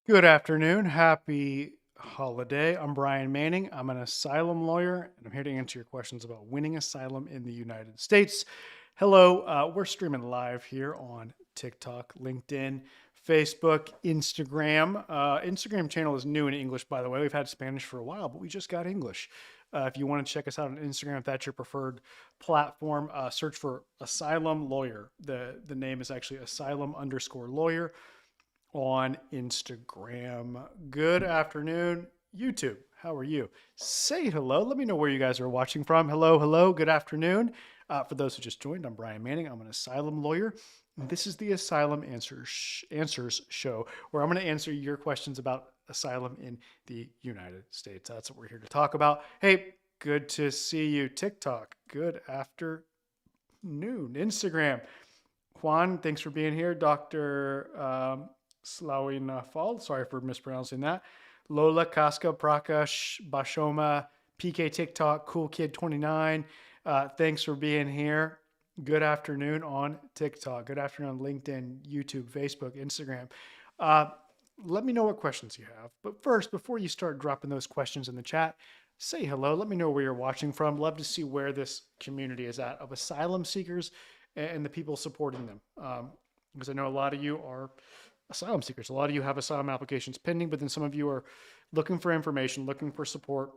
Good afternoon. Happy holiday. I'm Brian Manning. I'm an asylum lawyer, and I'm here to answer your questions about winning asylum in the United States. Hello. We're streaming live here on TikTok, LinkedIn, Facebook, Instagram. Instagram channel is new in English, by the way. We've had Spanish for a while, but we just got English. If you want to check us out on Instagram, if that's your preferred platform, search for Asylum Lawyer. The name is actually Asylum_lawyer on Instagram. Good afternoon, YouTube. How are you? Say hello. Let me know where you guys are watching from. Hello, hello. Good afternoon. For those who just joined, I'm Brian Manning. I'm an asylum lawyer. This is the Asylum Answers show, where I'm going to answer your questions about asylum in the United States. That's what we're here to talk about. Hey, good to see you. TikTok. Good afternoon. Instagram. Juan, thanks for being here. Dr. Slawina Fall, sorry for mispronouncing that. Lola Casca Prakash Bashoma, PK TikTok, Cool Kid 29. Thanks for being here. Good afternoon on TikTok. Good afternoon on LinkedIn, YouTube, Facebook, Instagram. Let me know what questions you have. But first, before you start dropping those questions in the chat, say hello. Let me know where you're watching from. Love to see where this community is at of asylum seekers and the people supporting them. Because I know a lot of you are asylum seekers. A lot of you have asylum applications pending, but then some of you are looking for information, looking for support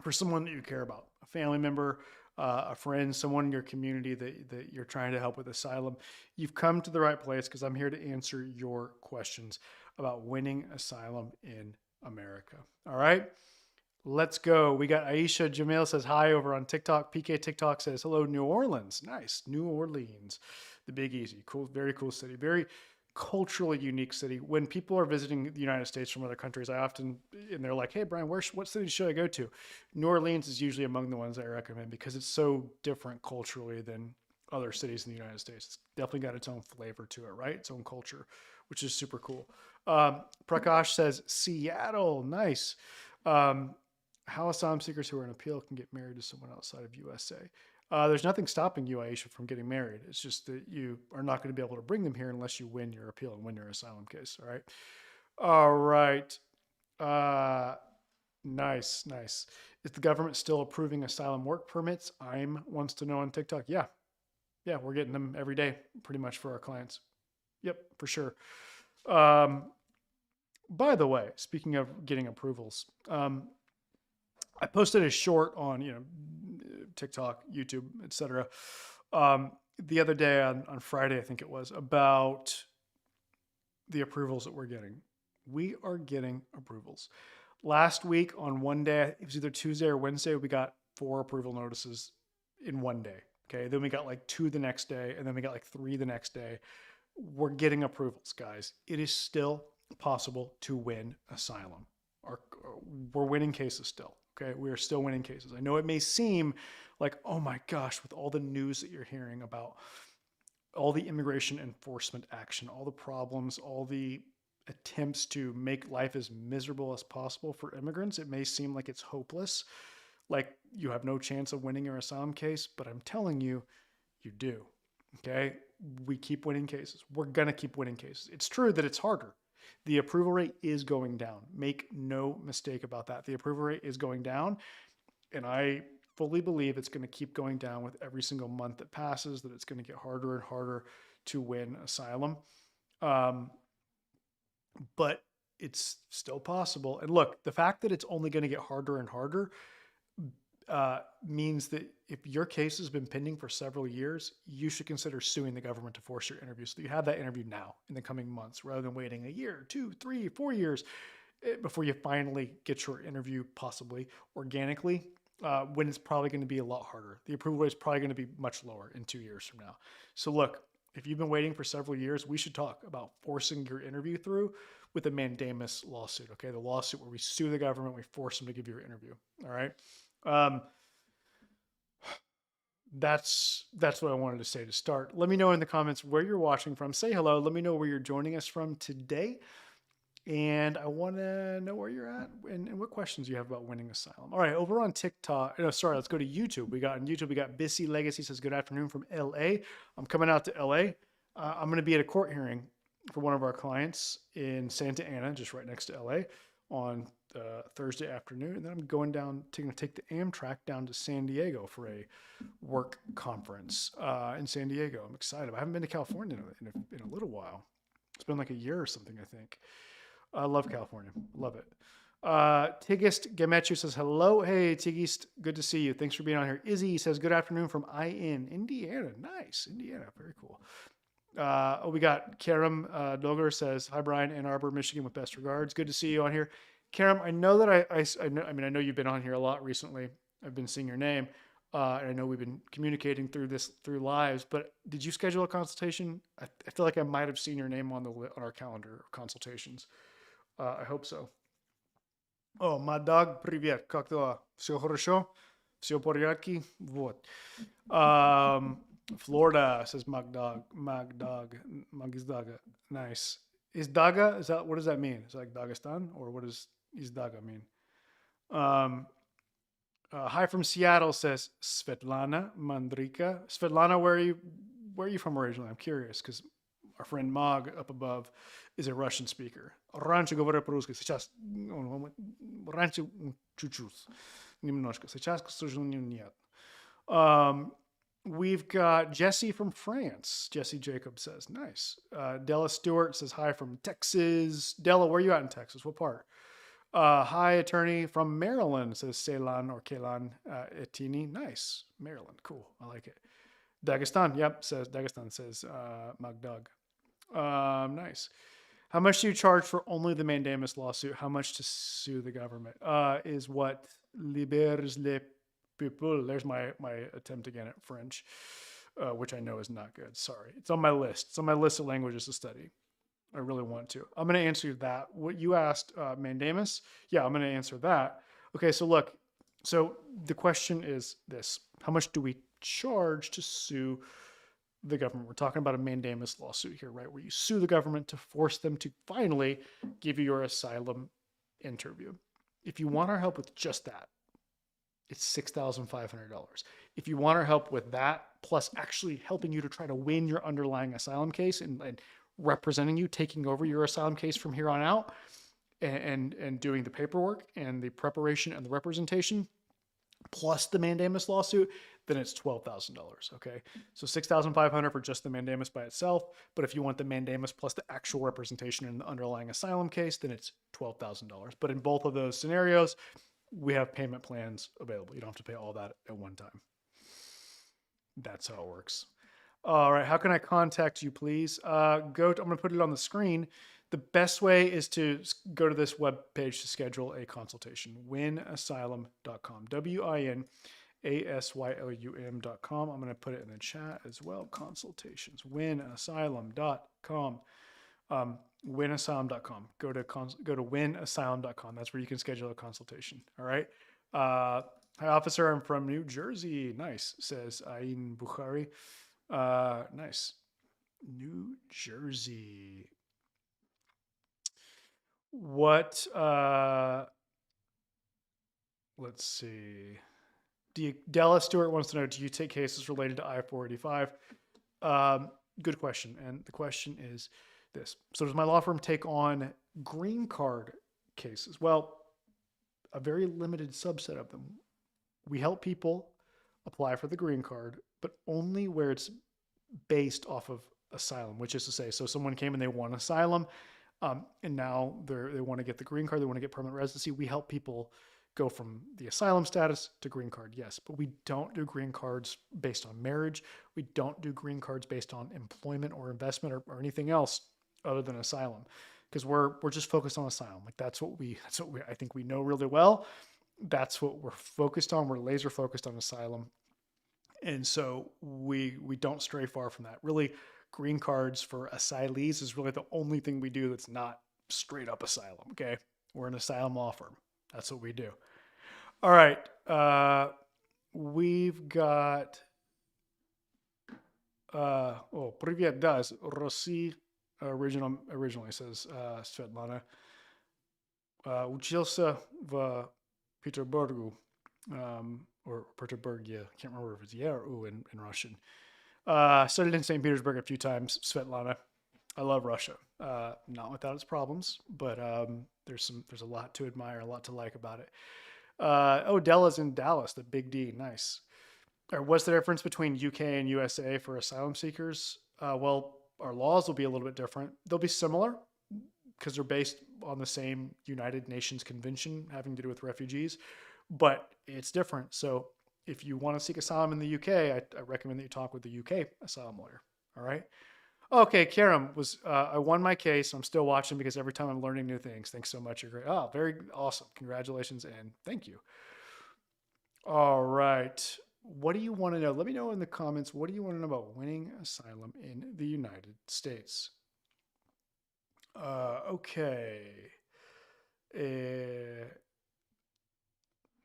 for someone that you care about, a family member, a friend, someone in your community that you're trying to help with asylum. You've come to the right place because I'm here to answer your questions about winning asylum in America. All right. Let's go. We got Aisha Jamil says hi over on TikTok. PK TikTok says hello, New Orleans. Nice. New Orleans, the Big Easy. Cool. Very cool city. Very culturally unique city. When people are visiting the United States from other countries, and they're like, hey, Brian, what city should I go to? New Orleans is usually among the ones I recommend because it's so different culturally than other cities in the United States. It's definitely got its own flavor to it, right? Its own culture, which is super cool. Prakash says Seattle. Nice. How asylum seekers who are in appeal can get married to someone outside of USA. There's nothing stopping you, Aisha, from getting married. It's just that you are not going to be able to bring them here unless you win your appeal and win your asylum case. All right. All right. Nice, nice. Is the government still approving asylum work permits? I'm wants to know on TikTok. Yeah. Yeah, we're getting them every day pretty much for our clients. Yep, for sure. By the way, speaking of getting approvals, I posted a short on TikTok, YouTube, etc. The other day on Friday, I think it was, about the approvals that we're getting. We are getting approvals. Last week on one day, it was either Tuesday or Wednesday, we got 4 approval notices in one day. Okay, then we got like 2 the next day, and then we got like 3 the next day. We're getting approvals, guys. It is still possible to win asylum. We're winning cases still. Okay, we are still winning cases. I know it may seem like, oh my gosh, with all the news that you're hearing about all the immigration enforcement action, all the problems, all the attempts to make life as miserable as possible for immigrants, it may seem like it's hopeless, like you have no chance of winning your asylum case, but I'm telling you, you do. Okay, we keep winning cases. We're going to keep winning cases. It's true that it's harder. The approval rate is going down. Make no mistake about that. The approval rate is going down. And I fully believe it's going to keep going down with every single month that passes, that it's going to get harder and harder to win asylum. But it's still possible. And look, the fact that it's only going to get harder and harder means that if your case has been pending for several years, you should consider suing the government to force your interview so that you have that interview now in the coming months rather than waiting a year, 2, 3, 4 years before you finally get your interview, possibly organically, when it's probably going to be a lot harder. The approval rate is probably going to be much lower in 2 years from now. So look, if you've been waiting for several years, we should talk about forcing your interview through with a mandamus lawsuit. Okay, the lawsuit where we sue the government, we force them to give you your interview. All right. That's what I wanted to say to start. Let me know in the comments where you're watching from. Say hello. Let me know where you're joining us from today. And I want to know where you're at and what questions you have about winning asylum. All right, over on TikTok. No, sorry, let's go to YouTube. We got Bissy Legacy says, good afternoon from LA. I'm coming out to LA. I'm going to be at a court hearing for one of our clients in Santa Ana, just right next to LA, on Thursday afternoon. And then I'm going down, going to take the Amtrak down to San Diego for a work conference in San Diego. I'm excited. I haven't been to California in a little while. It's been like a year or something, I think. I love California. Love it. Tigist Gamechu says, hello. Hey, Tigist. Good to see you. Thanks for being on here. Izzy says, good afternoon from IN, Indiana. Nice. Indiana. Very cool. We got Karam Dogger says, hi, Brian, Ann Arbor, Michigan, with best regards. Good to see you on here. Karam, I know that I know you've been on here a lot recently. I've been seeing your name. And I know we've been communicating through lives, but did you schedule a consultation? I feel like I might have seen your name on our calendar of consultations. I hope so. Oh, my dog, привет, как дела? Все хорошо? Все в порядке? Вот. Florida says Magdog. Magizdaga. Nice. Is Daga, what does that mean? Is it like Dagestan? Or what does Izdaga mean? Hi from Seattle says Svetlana Mandrika. Svetlana, where are you from originally? I'm curious because our friend Mog up above is a Russian speaker. Раньше говорю по-русски, сейчас раньше чуть-чуть, немножко. Сейчас, к сожалению, нет. We've got Jesse from France. Jesse Jacob says, nice. Della Stewart says hi from Texas. Della, where are you at in Texas? What part? Hi, attorney from Maryland, says Celan or Kelan Etini. Nice. Maryland. Cool. I like it. Dagestan. Yep. Dagestan says Magdug. Nice. How much do you charge for only the mandamus lawsuit? How much to sue the government? Is what libères les peuples. There's my attempt again at French, which I know is not good. Sorry. It's on my list. It's on my list of languages to study. I really want to. I'm going to answer that. What you asked, mandamus. Yeah, I'm going to answer that. Okay, so look. So the question is this. How much do we charge to sue the government? We're talking about a mandamus lawsuit here, right? Where you sue the government to force them to finally give you your asylum interview. If you want our help with just that, it's $6,500. If you want our help with that, plus actually helping you to try to win your underlying asylum case and representing you, taking over your asylum case from here on out, and doing the paperwork and the preparation and the representation, plus the mandamus lawsuit, then it's $12,000. Okay, so $6,500 for just the mandamus by itself. But if you want the mandamus plus the actual representation in the underlying asylum case, then it's $12,000. But in both of those scenarios, we have payment plans available. You don't have to pay all that at one time. That's how it works. All right, how can I contact you, please? I'm going to put it on the screen. The best way is to go to this web page to schedule a consultation, winasylum.com, WINASYLUM.com. I'm going to put it in the chat as well, consultations, winasylum.com. Winasylum.com. Go to winasylum.com. That's where you can schedule a consultation. All right. Hi, officer. I'm from New Jersey. Nice, says Ain Bukhari. Nice. New Jersey. What, let's see. Della Stewart wants to know, do you take cases related to I-485? Good question. And the question is this. So does my law firm take on green card cases? Well, a very limited subset of them. We help people apply for the green card, but only where it's based off of asylum, which is to say, so someone came and they won asylum, and now they want to get the green card, they want to get permanent residency. We help people go from the asylum status to green card, yes, but we don't do green cards based on marriage. We don't do green cards based on employment or investment or anything else other than asylum, because we're just focused on asylum. Like that's what I think we know really well. That's what we're focused on. We're laser focused on asylum. And so we don't stray far from that. Really, green cards for asylees is really the only thing we do that's not straight up asylum, okay? We're an asylum law firm. That's what we do. All right. We've got, Привет, does Rossi originally says Svetlana. Учился в Петербургу, or Petersburg, yeah. I can't remember if it's yeah or ooh in Russian. Studied in St. Petersburg a few times, Svetlana. I love Russia. Not without its problems, but there's a lot to admire, a lot to like about it. Oh, Della's in Dallas, the Big D, nice. Or what's the difference between UK and USA for asylum seekers? Well, our laws will be a little bit different. They'll be similar because they're based on the same United Nations Convention having to do with refugees, but it's different. So if you want to seek asylum in the UK, I recommend that you talk with the UK asylum lawyer. All right. Okay, Karam was. I won my case. I'm still watching because every time I'm learning new things. Thanks so much. You're great. Oh, very awesome. Congratulations and thank you. All right. What do you want to know? Let me know in the comments. What do you want to know about winning asylum in the United States? Okay. Uh,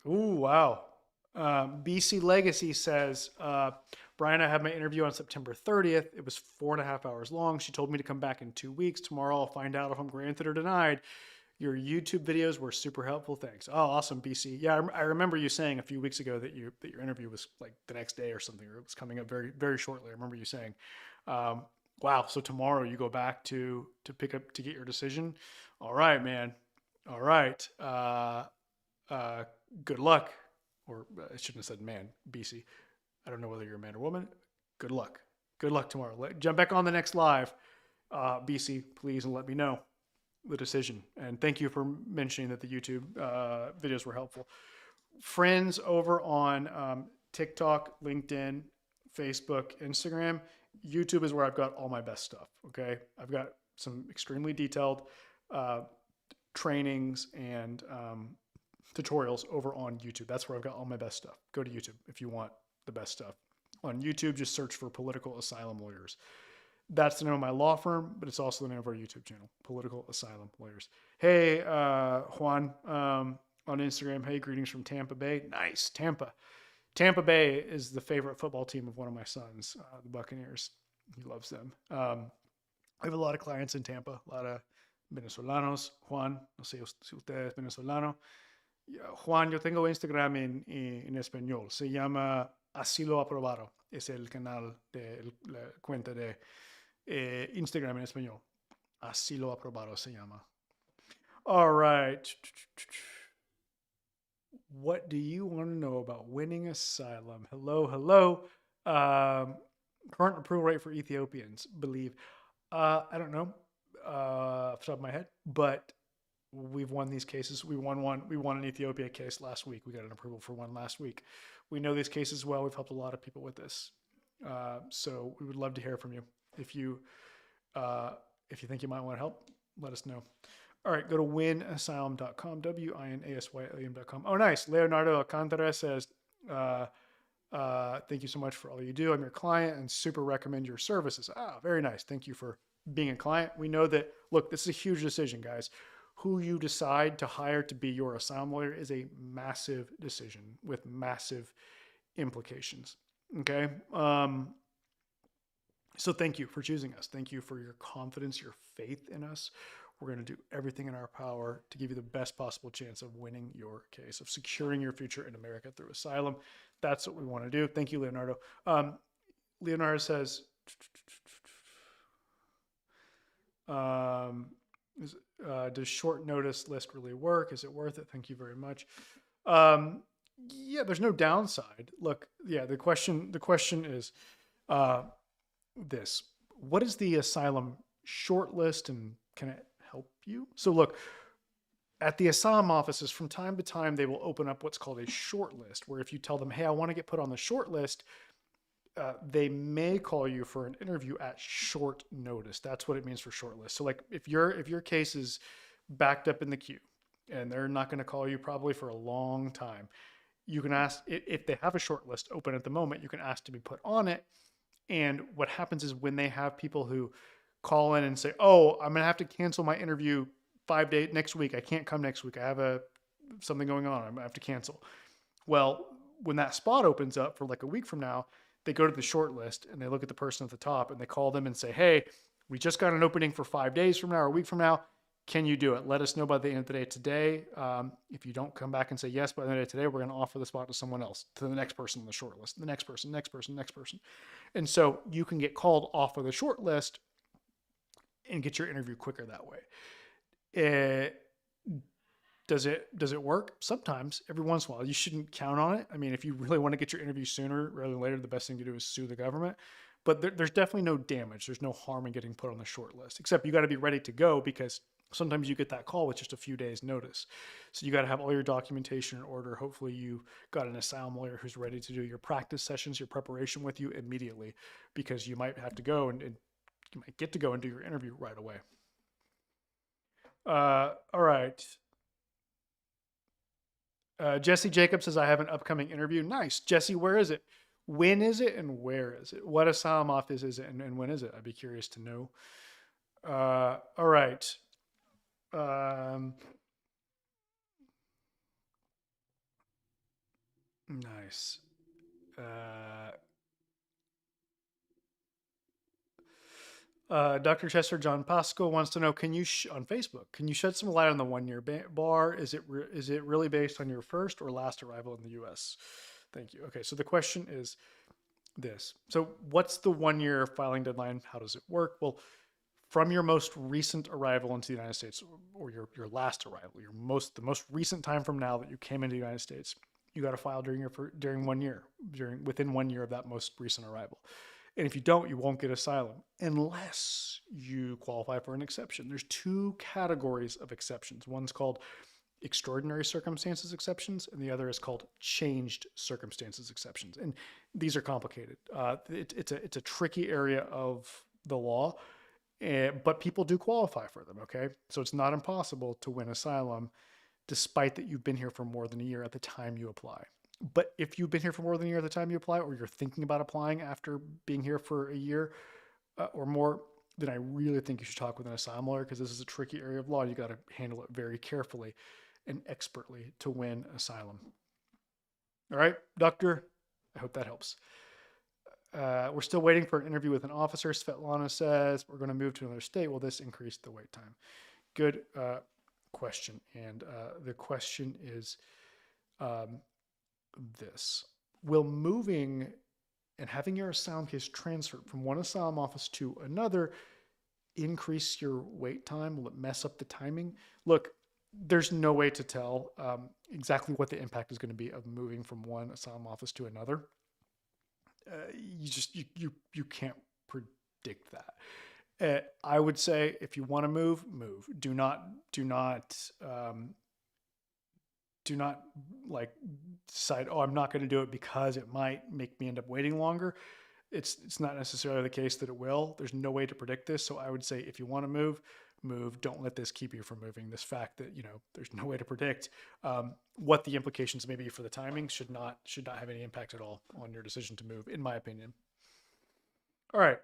ooh, wow. BC Legacy says, Brian, I had my interview on September 30th. It was 4.5 hours long. She told me to come back in 2 weeks. Tomorrow I'll find out if I'm granted or denied. Your YouTube videos were super helpful. Thanks. Oh, awesome, BC. Yeah, I remember you saying a few weeks ago that your interview was like the next day or something, or it was coming up very very shortly. I remember you saying, um, "Wow." So tomorrow you go back to pick up to get your decision. All right, man. All right. Uh, Good luck. Or I shouldn't have said man, BC. I don't know whether you're a man or woman. Good luck. Good luck tomorrow. Jump back on the next live, BC, please, and let me know the decision. And thank you for mentioning that the YouTube videos were helpful. Friends over on TikTok, LinkedIn, Facebook, Instagram, YouTube is where I've got all my best stuff. Okay. I've got some extremely detailed uh, trainings and tutorials over on YouTube. That's where I've got all my best stuff. Go to YouTube if you want the best stuff. On YouTube, just search for Political Asylum Lawyers. That's the name of my law firm, but it's also the name of our YouTube channel, Political Asylum Lawyers. Hey, Juan, on Instagram. Hey, greetings from Tampa Bay. Nice, Tampa. Tampa Bay is the favorite football team of one of my sons, the Buccaneers. He loves them. I have a lot of clients in Tampa, a lot of venezolanos. Juan, no sé si usted es venezolano. Juan, yo tengo Instagram en español. Se llama Asilo Aprobado. Es el canal de la cuenta de Instagram en español. Asilo Aprobado se llama. All right. What do you want to know about winning asylum? Hello, hello. Current approval rate for Ethiopians, believe. I don't know off the top of my head, but we've won these cases. We won one. We won an Ethiopia case last week. We got an approval for one last week. We know these cases well. We've helped a lot of people with this. So we would love to hear from you. If you think you might want to help, let us know. All right, go to winasylum.com, winasylum.com. Oh, nice. Leonardo Alcantara says, thank you so much for all you do. I'm your client and super recommend your services. Ah, very nice. Thank you for being a client. We know that, look, this is a huge decision, guys. Who you decide to hire to be your asylum lawyer is a massive decision with massive implications. Okay. So thank you for choosing us. Thank you for your confidence, your faith in us. We're going to do everything in our power to give you the best possible chance of winning your case, of securing your future in America through asylum. That's what we want to do. Thank you, Leonardo. Leonardo says, does short notice list really work? Is it worth it? Thank you very much. Yeah, there's no downside. Look, yeah, the question is this: what is the asylum short list, and can it help you? So look, at the asylum offices, from time to time, they will open up what's called a short list, where if you tell them, hey, I want to get put on the short list, they may call you for an interview at short notice. That's what it means for short list. So like if your case is backed up in the queue and they're not going to call you probably for a long time, you can ask, if they have a short list open at the moment, you can ask to be put on it. And what happens is when they have people who call in and say, oh, I'm going to have to cancel my interview 5 days next week. I can't come next week. I have something going on. I have to cancel. Well, when that spot opens up for like a week from now, they go to the short list and they look at the person at the top and they call them and say, hey, we just got an opening for 5 days from now or a week from now. Can you do it? Let us know by the end of the day today. If you don't come back and say yes by the end of the day today, we're going to offer the spot to someone else, to the next person on the short list, the next person, next person, next person. And so you can get called off of the short list and get your interview quicker that way. Uh, does it work? Sometimes, every once in a while. You shouldn't count on it. I mean, if you really want to get your interview sooner rather than later, the best thing to do is sue the government. But there's definitely no damage. There's no harm in getting put on the short list, except you got to be ready to go because sometimes you get that call with just a few days notice. So you got to have all your documentation in order. Hopefully you got an asylum lawyer who's ready to do your practice sessions, your preparation with you immediately, because you might have to go and you might get to go and do your interview right away. All right. Jesse Jacob says, I have an upcoming interview. Nice. Jesse, where is it? When is it and where is it? What asylum office is it and when is it? I'd be curious to know. All right. Nice. Dr. Chester John Pasco wants to know: can you on Facebook? Can you shed some light on the 1 year bar? Is it really based on your first or last arrival in the U.S.? Thank you. Okay, so the question is this: so what's the 1 year filing deadline? How does it work? Well, from your most recent arrival into the United States, or your last arrival, the most recent time from now that you came into the United States, you got to file during 1 year, within 1 year of that most recent arrival. And if you don't, you won't get asylum unless you qualify for an exception. There's two categories of exceptions. One's called extraordinary circumstances exceptions, and the other is called changed circumstances exceptions. And these are complicated. It's a tricky area of the law, but people do qualify for them. Okay, so it's not impossible to win asylum, despite that you've been here for more than a year at the time you apply. But if you've been here for more than a year at the time you apply, or you're thinking about applying after being here for a year or more, then I really think you should talk with an asylum lawyer, because this is a tricky area of law. You got to handle it very carefully and expertly to win asylum. All right, doctor, I hope that helps. We're still waiting for an interview with an officer. Svetlana says we're going to move to another state. Will this increase the wait time? Good question. And the question is this: will moving and having your asylum case transferred from one asylum office to another increase your wait time? Will it mess up the timing? Look, there's no way to tell exactly what the impact is going to be of moving from one asylum office to another. You can't predict that. I would say if you want to move. Do not like decide, oh, I'm not going to do it because it might make me end up waiting longer. It's not necessarily the case that it will. There's no way to predict this. So I would say if you want to move. Don't let this keep you from moving. This fact that there's no way to predict what the implications may be for the timing should not have any impact at all on your decision to move, in my opinion. All right.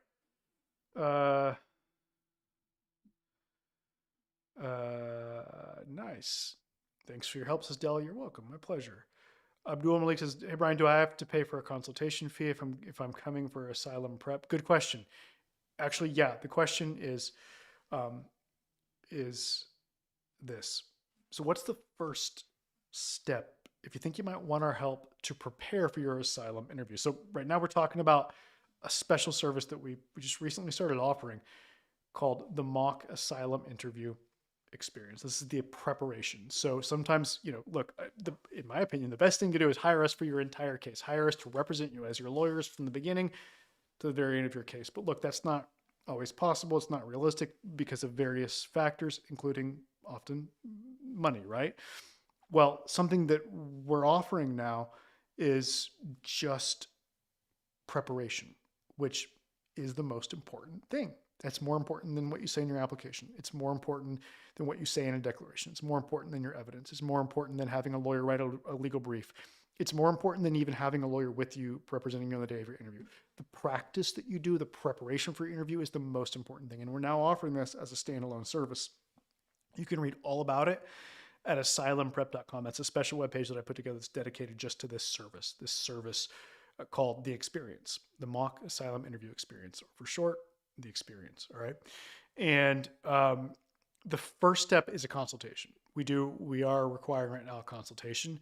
Nice. Thanks for your help, says Dell. You're welcome. My pleasure. Abdul Malik says, "Hey Brian, do I have to pay for a consultation fee if I'm coming for asylum prep?" Good question. Actually, yeah. The question is this: so what's the first step if you think you might want our help to prepare for your asylum interview? So right now we're talking about a special service that we just recently started offering called the mock asylum interview experience. This is the preparation. So sometimes, look, in my opinion, the best thing to do is hire us for your entire case. Hire us to represent you as your lawyers from the beginning to the very end of your case. But look, that's not always possible. It's not realistic because of various factors, including often money, right? Well, something that we're offering now is just preparation, which is the most important thing. That's more important than what you say in your application. It's more important than what you say in a declaration. It's more important than your evidence. It's more important than having a lawyer write a legal brief. It's more important than even having a lawyer with you representing you on the day of your interview. The practice that you do, the preparation for your interview, is the most important thing. And we're now offering this as a standalone service. You can read all about it at asylumprep.com. That's a special webpage that I put together that's dedicated just to this service called The Experience, the mock asylum interview experience, or for short, The Experience. All right. And the first step is a consultation. We are requiring right now a consultation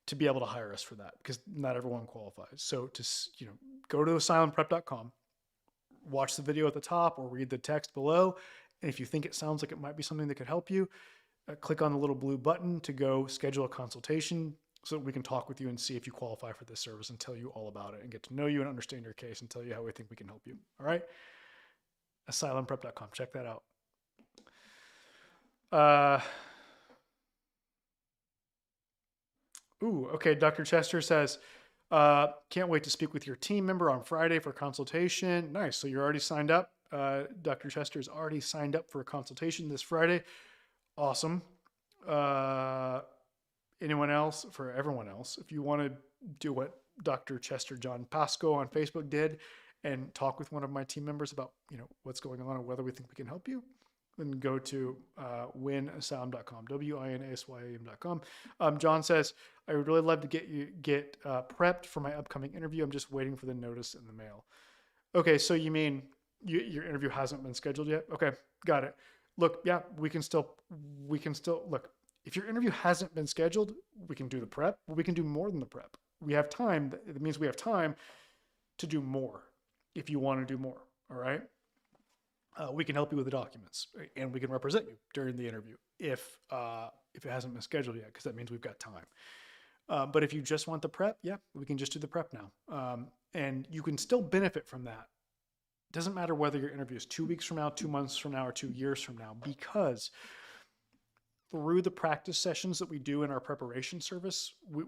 to be able to hire us for that, because not everyone qualifies. So to go to asylumprep.com, watch the video at the top or read the text below, And if you think it sounds like it might be something that could help you, click on the little blue button to go schedule a consultation so that we can talk with you and see if you qualify for this service and tell you all about it and get to know you and understand your case and tell you how we think we can help you. All right? Asylumprep.com. Check that out. Okay. Dr. Chester says, can't wait to speak with your team member on Friday for consultation. Nice. So you're already signed up. Dr. Chester's already signed up for a consultation this Friday. Awesome. Anyone else? For everyone else, if you want to do what Dr. Chester John Pasco on Facebook did and talk with one of my team members about, what's going on and whether we think we can help you, then go to winasylum.com, WINASYAM.com. John says, I would really love to get prepped for my upcoming interview. I'm just waiting for the notice in the mail. Okay, so you mean your interview hasn't been scheduled yet? Okay, got it. Look, yeah, we can still look. If your interview hasn't been scheduled, we can do the prep. We can do more than the prep. We have time. It means we have time to do more if you want to do more. All right. We can help you with the documents and we can represent you during the interview if it hasn't been scheduled yet, because that means we've got time. But if you just want the prep, yeah, we can just do the prep now. And you can still benefit from that. It doesn't matter whether your interview is 2 weeks from now, 2 months from now, or 2 years from now, because through the practice sessions that we do in our preparation service, we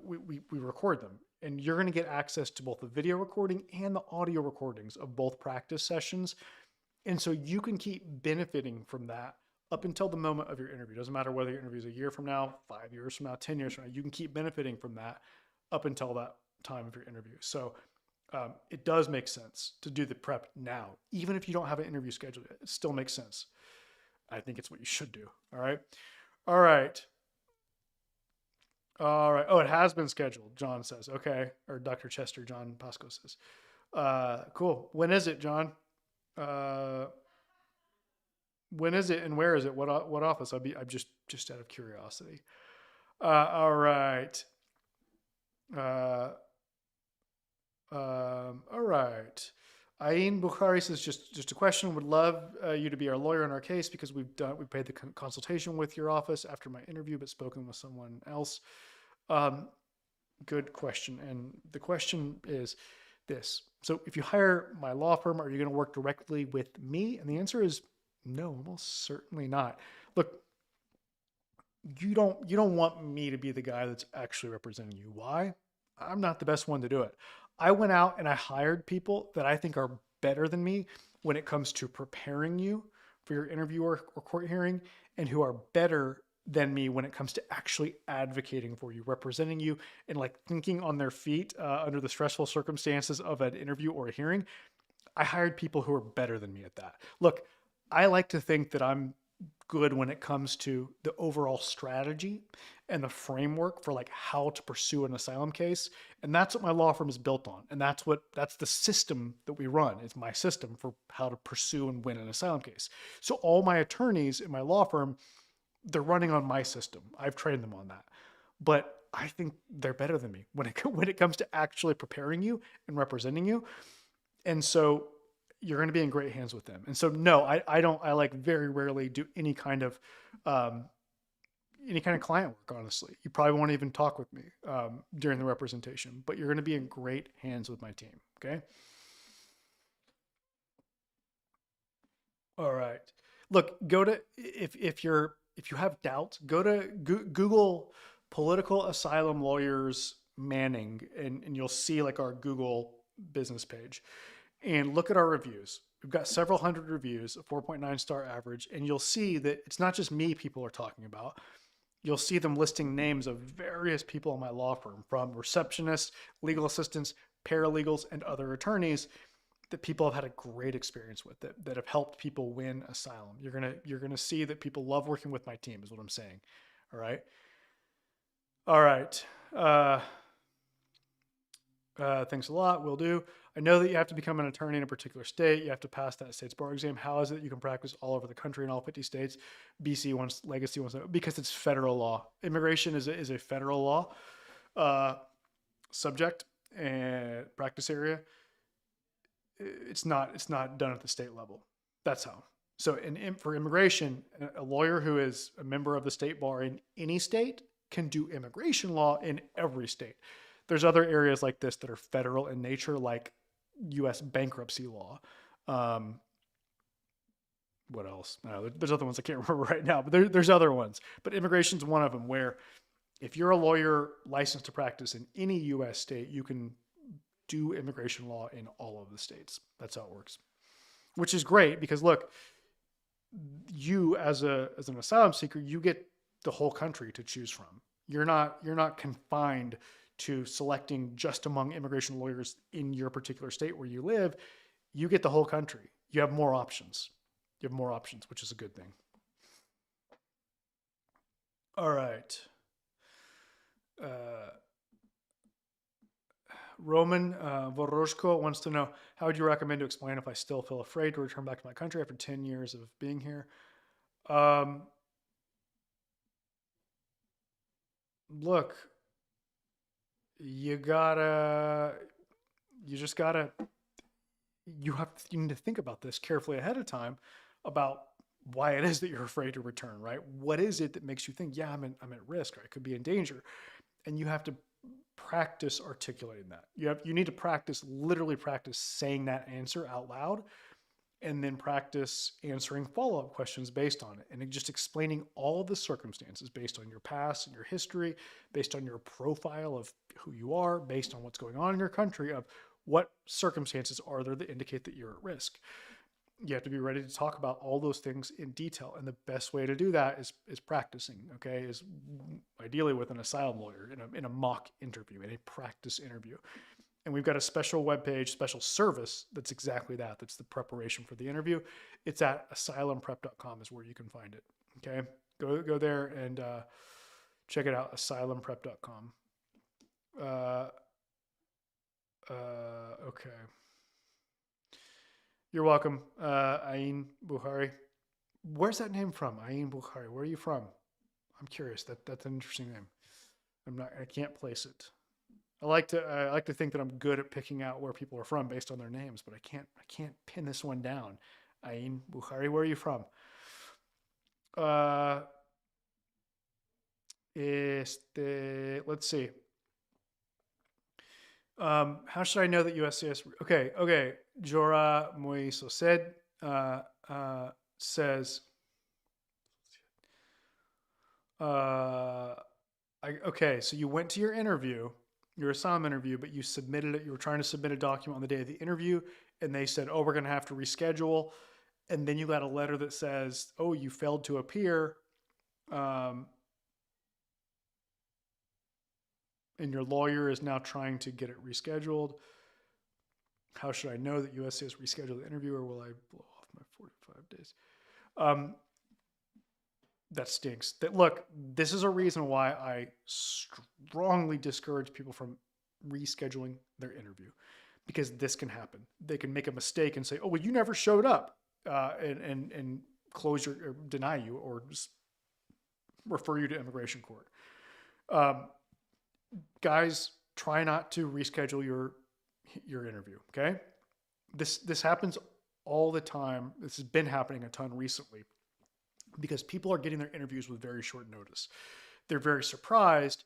record them. And you're going to get access to both the video recording and the audio recordings of both practice sessions. And so you can keep benefiting from that up until the moment of your interview. It doesn't matter whether your interview is a year from now, 5 years from now, 10 years from now. You can keep benefiting from that up until that time of your interview. So it does make sense to do the prep now. Even if you don't have an interview scheduled yet, it still makes sense. I think it's what you should do. All right. All right. All right. Oh, it has been scheduled, John says. Okay. Or Dr. Chester John Pasco says. Cool. When is it, John? When is it and where is it? What office? I'm just out of curiosity. All right. All right. Ayn Bukhari says, just a question. Would love you to be our lawyer in our case because we paid the consultation with your office after my interview, but spoken with someone else. Good question. And the question is this. So if you hire my law firm, are you going to work directly with me? And the answer is no, almost certainly not. Look, you don't want me to be the guy that's actually representing you. Why? I'm not the best one to do it. I went out and I hired people that I think are better than me when it comes to preparing you for your interview or court hearing, and who are better than me when it comes to actually advocating for you, representing you, and like thinking on their feet under the stressful circumstances of an interview or a hearing. I hired people who are better than me at that. Look, I like to think that I'm good when it comes to the overall strategy and the framework for like how to pursue an asylum case. And that's what my law firm is built on. And that's the system that we run. It's my system for how to pursue and win an asylum case. So all my attorneys in my law firm, they're running on my system. I've trained them on that. But I think they're better than me when it comes to actually preparing you and representing you. And so you're going to be in great hands with them. And so, no, I like very rarely do any kind of client work, honestly. You probably won't even talk with me during the representation, but you're going to be in great hands with my team. Okay. All right. Look, if you have doubts, go to Google political asylum lawyers Manning, and you'll see like our Google business page. And look at our reviews. We've got several hundred reviews, a 4.9 star average, and you'll see that it's not just me people are talking about. You'll see them listing names of various people in my law firm, from receptionists, legal assistants, paralegals, and other attorneys that people have had a great experience with, that have helped people win asylum. You're gonna see that people love working with my team, is what I'm saying. All right. All right. Thanks a lot. Will do. I know that you have to become an attorney in a particular state. You have to pass that state's bar exam. How is it you can practice all over the country in all 50 states? BC wants, legacy wants, because it's federal law. Immigration is a federal law subject and practice area. It's not done at the state level. That's how. So for immigration, a lawyer who is a member of the state bar in any state can do immigration law in every state. There's other areas like this that are federal in nature, like U.S. bankruptcy law. Um, what else? There's other ones I can't remember right now, but there's other ones. But immigration's one of them where if you're a lawyer licensed to practice in any U.S. state, you can do immigration law in all of the states. That's how it works, which is great because look, you as an asylum seeker, you get the whole country to choose from. You're not confined to selecting just among immigration lawyers in your particular state where you live. You get the whole country. You have more options. You have more options, which is a good thing. All right. Roman Voroshko wants to know, how would you recommend to explain if I still feel afraid to return back to my country after 10 years of being here? Look, you just gotta, you need to think about this carefully ahead of time about why it is that you're afraid to return, right? What is it that makes you think, yeah, I'm at risk, or I could be in danger? And you have to practice articulating that. You need to literally practice saying that answer out loud, and then practice answering follow-up questions based on it, and just explaining all of the circumstances based on your past and your history, based on your profile of who you are, based on what's going on in your country, of what circumstances are there that indicate that you're at risk. You have to be ready to talk about all those things in detail. And the best way to do that is practicing, okay? Is ideally with an asylum lawyer in a mock interview, in a practice interview. And we've got a special webpage, special service that's exactly that. That's the preparation for the interview. It's at asylumprep.com is where you can find it. Okay, go there and check it out. Asylumprep.com. Okay. You're welcome, Ain Bukhari. Where's that name from? Ain Bukhari. Where are you from? I'm curious. That's an interesting name. I can't place it. I like to think that I'm good at picking out where people are from based on their names, but I can't pin this one down. Ain Bukhari, where are you from? Let's see. How should I know that USCIS? Okay. Jora Muy Sosed says, okay, so you went to your interview, your asylum interview, but you submitted it. You were trying to submit a document on the day of the interview, and they said, oh, we're going to have to reschedule. And then you got a letter that says, oh, you failed to appear. And your lawyer is now trying to get it rescheduled. How should I know that USC has rescheduled the interview, or will I blow off my 45 days? That stinks. Look, this is a reason why I strongly discourage people from rescheduling their interview, because this can happen. They can make a mistake and say, oh, well, you never showed up, and close or deny you, or just refer you to immigration court. Guys, try not to reschedule your interview. Okay, this happens all the time. This has been happening a ton recently because people are getting their interviews with very short notice. They're very surprised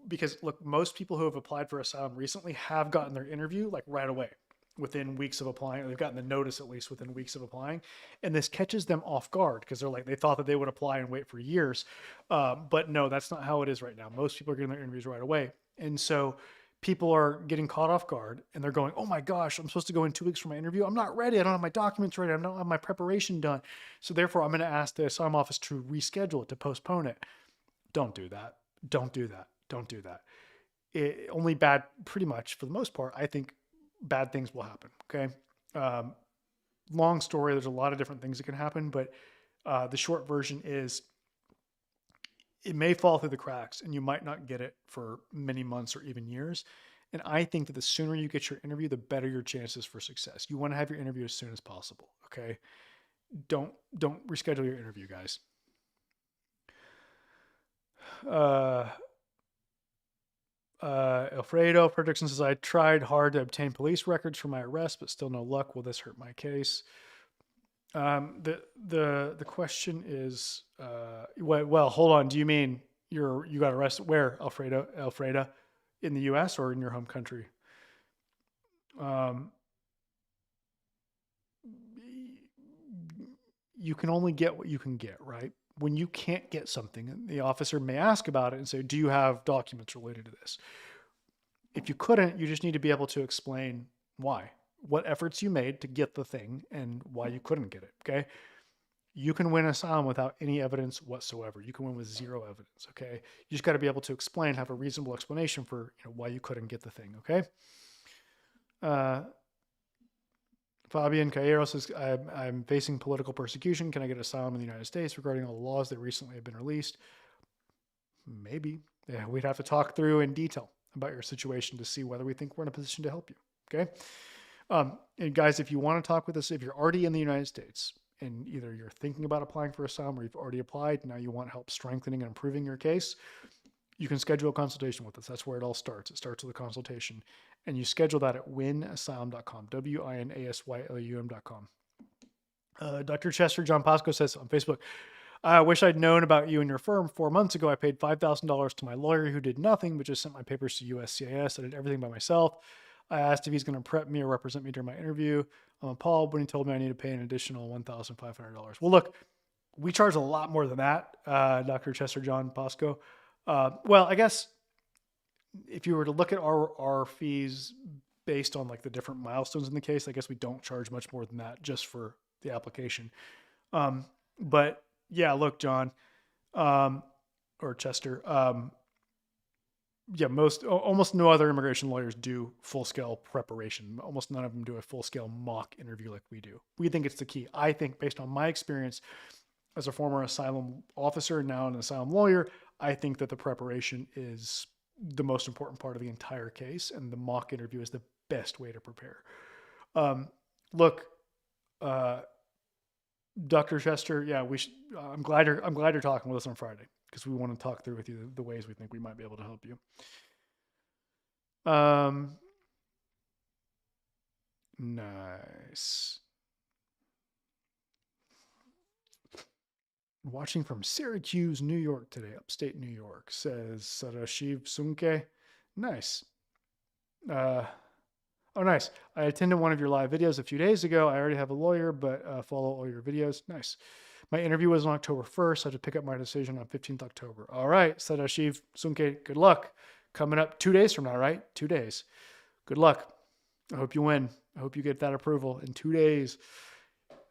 because look, most people who have applied for asylum recently have gotten their interview like right away, within weeks of applying, or they've gotten the notice at least within weeks of applying. And this catches them off guard because they thought that they would apply and wait for years. But no, that's not how it is right now. Most people are getting their interviews right away. And so people are getting caught off guard and they're going, oh my gosh, I'm supposed to go in 2 weeks for my interview. I'm not ready. I don't have my documents ready. I don't have my preparation done. So therefore I'm going to ask the asylum office to reschedule it, to postpone it. Don't do that. Don't do that. Don't do that. Only bad, pretty much for the most part, I think bad things will happen. Okay. Long story. There's a lot of different things that can happen, but the short version is it may fall through the cracks and you might not get it for many months or even years. And I think that the sooner you get your interview, the better your chances for success. You want to have your interview as soon as possible. Okay. Don't reschedule your interview, guys. Alfredo Fredrickson says, I tried hard to obtain police records for my arrest, but still no luck. Will this hurt my case? The question is, well, hold on. Do you mean you got arrested where, Alfreda, in the U.S. or in your home country? Um, you can only get what you can get, right? When you can't get something, the officer may ask about it and say, "Do you have documents related to this?" If you couldn't, you just need to be able to explain why, what efforts you made to get the thing, and why you couldn't get it. Okay. You can win asylum without any evidence whatsoever. You can win with zero evidence. Okay. You just got to be able to explain, have a reasonable explanation for why you couldn't get the thing. Okay. Uh, Fabian Caero says, I'm facing political persecution. Can I get asylum in the United States regarding all the laws that recently have been released? Maybe. Yeah, we'd have to talk through in detail about your situation to see whether we think we're in a position to help you. Okay. And guys, if you want to talk with us, if you're already in the United States and either you're thinking about applying for asylum or you've already applied, now you want help strengthening and improving your case, you can schedule a consultation with us. That's where it all starts. It starts with a consultation. And you schedule that at winasylum.com, WINASYLUM.com. Dr. Chester John Pasco says on Facebook, I wish I'd known about you and your firm 4 months ago. I paid $5,000 to my lawyer who did nothing but just sent my papers to USCIS. I did everything by myself. I asked if he's going to prep me or represent me during my interview. I'm appalled when he told me I need to pay an additional $1,500. Well, look, we charge a lot more than that, Dr. Chester John Pasco. Well, I guess if you were to look at our fees based on like the different milestones in the case, I guess we don't charge much more than that just for the application. But yeah, look, John, or Chester, yeah, almost no other immigration lawyers do full scale preparation. Almost none of them do a full scale mock interview like we do. We think it's the key. I think based on my experience as a former asylum officer, now an asylum lawyer, I think that the preparation is the most important part of the entire case, and the mock interview is the best way to prepare. Look, Dr. Chester, yeah, I'm glad you're talking with us on Friday because we want to talk through with you the ways we think we might be able to help you. Nice. Watching from Syracuse, New York today, upstate New York, says Sarashiv Sunke. Nice. Oh, nice. I attended one of your live videos a few days ago. I already have a lawyer, but follow all your videos. Nice. My interview was on October 1st. I had to pick up my decision on 15th October. All right, Sadashiv Sunke, good luck. Coming up 2 days from now, right? 2 days. Good luck. I hope you win. I hope you get that approval in 2 days.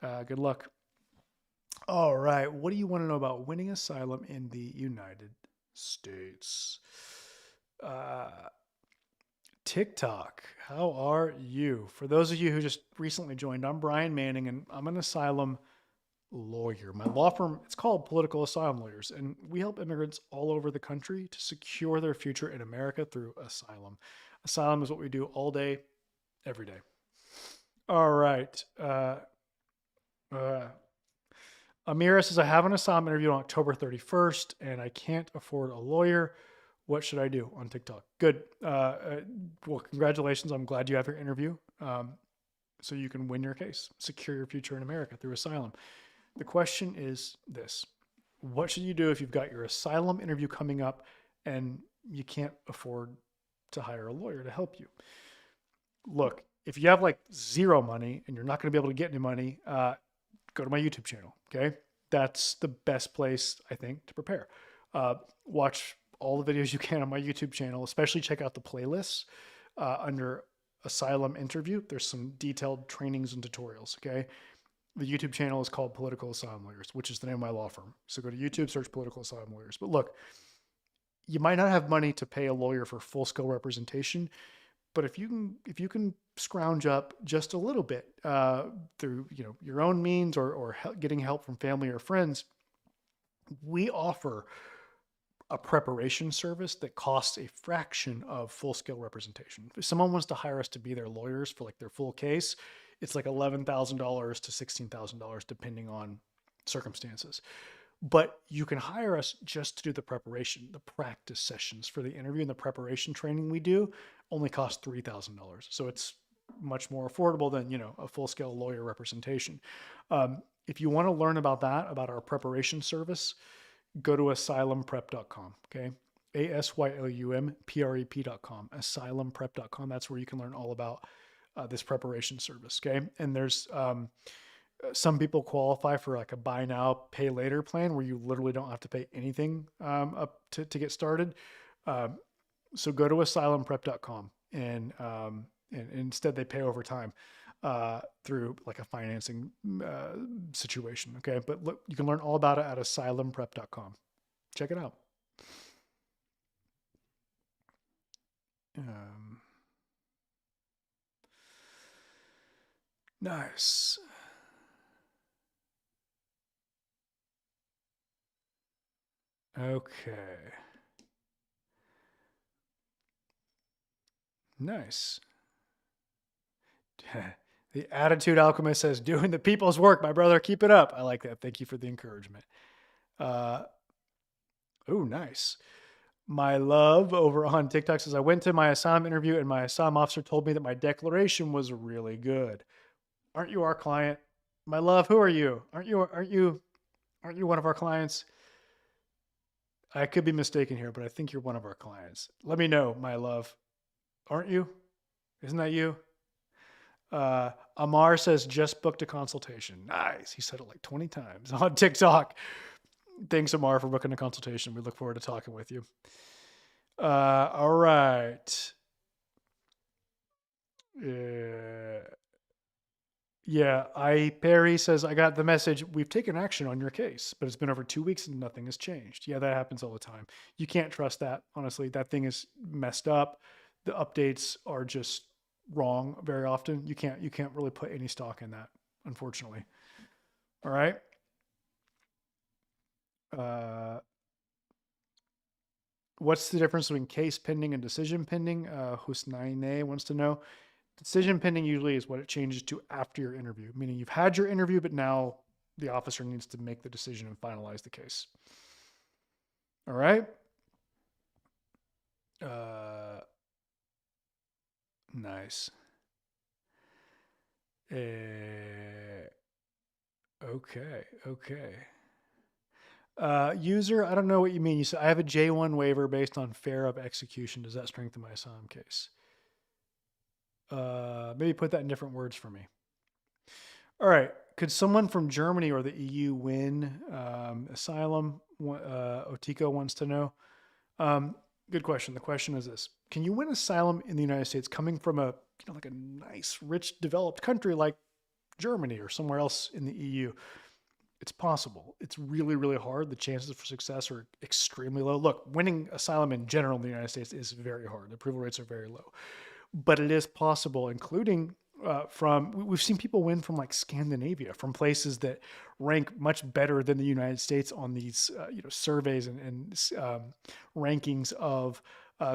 Good luck. All right. What do you want to know about winning asylum in the United States? TikTok, how are you? For those of you who just recently joined, I'm Brian Manning, and I'm an asylum lawyer. My law firm, it's called Political Asylum Lawyers, and we help immigrants all over the country to secure their future in America through asylum. Asylum is what we do all day, every day. All right. Amira says, I have an asylum interview on October 31st, and I can't afford a lawyer. What should I do on TikTok? Good. Well, congratulations. I'm glad you have your interview. So you can win your case, secure your future in America through asylum. The question is this: what should you do if you've got your asylum interview coming up and you can't afford to hire a lawyer to help you? Look, if you have like zero money and you're not going to be able to get any money, go to my YouTube channel. Okay. That's the best place, I think, to prepare. Watch all the videos you can on my YouTube channel, especially check out the playlists under asylum interview. There's some detailed trainings and tutorials. Okay. The YouTube channel is called Political Asylum Lawyers, which is the name of my law firm. So go to YouTube, search Political Asylum Lawyers. But look, you might not have money to pay a lawyer for full scale representation, but if you can scrounge up just a little bit through your own means or getting help from family or friends, we offer a preparation service that costs a fraction of full-scale representation. If someone wants to hire us to be their lawyers for like their full case, it's like $11,000 to $16,000 depending on circumstances. But you can hire us just to do the preparation. The practice sessions for the interview and the preparation training we do only cost $3,000. So it's much more affordable than a full-scale lawyer representation. If you want to learn about that, about our preparation service, go to asylumprep.com. Okay. ASYLUMPREP.com, asylumprep.com. That's where you can learn all about this preparation service. Okay. And there's some people qualify for like a buy now, pay later plan where you literally don't have to pay anything up to get started. Um, so go to asylumprep.com and instead they pay over time through like a financing situation. Okay. But look, you can learn all about it at asylumprep.com. Check it out. Um, nice. Okay. Nice. The Attitude Alchemist says, doing the people's work, my brother. Keep it up. I like that. Thank you for the encouragement. Oh, nice. My love over on TikTok says, I went to my Assam interview and my Assam officer told me that my declaration was really good. Aren't you our client? My love, who are you? Aren't you one of our clients? I could be mistaken here, but I think you're one of our clients. Let me know, my love. Aren't you? Isn't that you? Amar says, just booked a consultation. Nice. He said it like 20 times on TikTok. Thanks, Amar, for booking a consultation. We look forward to talking with you. All right. Yeah, Perry says, I got the message. We've taken action on your case, but it's been over 2 weeks and nothing has changed. Yeah, that happens all the time. You can't trust that. Honestly, that thing is messed up. The updates are just wrong very often. You can't really put any stock in that, unfortunately. All right. What's the difference between case pending and decision pending? Husnaine wants to know. Decision pending usually is what it changes to after your interview, meaning you've had your interview, but now the officer needs to make the decision and finalize the case. All right. Nice. Okay. User, I don't know what you mean. You said I have a J1 waiver based on fair of execution. Does that strengthen my Assam case? Maybe put that in different words for me. All right. Could someone from Germany or the EU win asylum? Otiko wants to know. Good question. The question is this: can you win asylum in the United States coming from like a nice, rich, developed country like Germany or somewhere else in the EU? It's possible. It's really, really hard. The chances for success are extremely low. Look, winning asylum in general in the United States is very hard. The approval rates are very low, but it is possible, including we've seen people win from like Scandinavia, from places that rank much better than the United States on these surveys and rankings of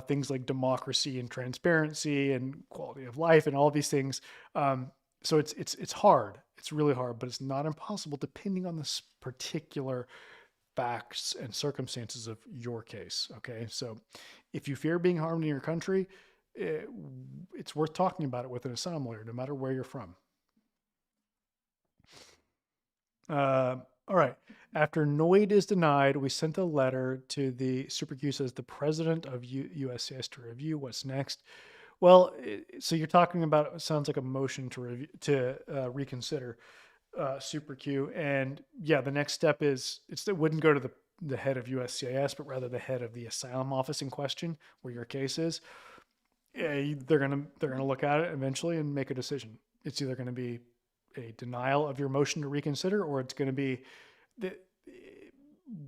things like democracy and transparency and quality of life and all these things. So it's hard. It's really hard, but it's not impossible depending on this particular facts and circumstances of your case. Okay, so if you fear being harmed in your country, it's worth talking about it with an asylum lawyer, no matter where you're from. All right. After Noid is denied, we sent a letter to the Super Q, says the president of USCIS to review what's next. Well, so you're talking about, it sounds like a motion to review, to reconsider Super Q. And yeah, the next step is it wouldn't go to the head of USCIS, but rather the head of the asylum office in question where your case is. They're gonna look at it eventually and make a decision. It's either going to be a denial of your motion to reconsider, or it's going to be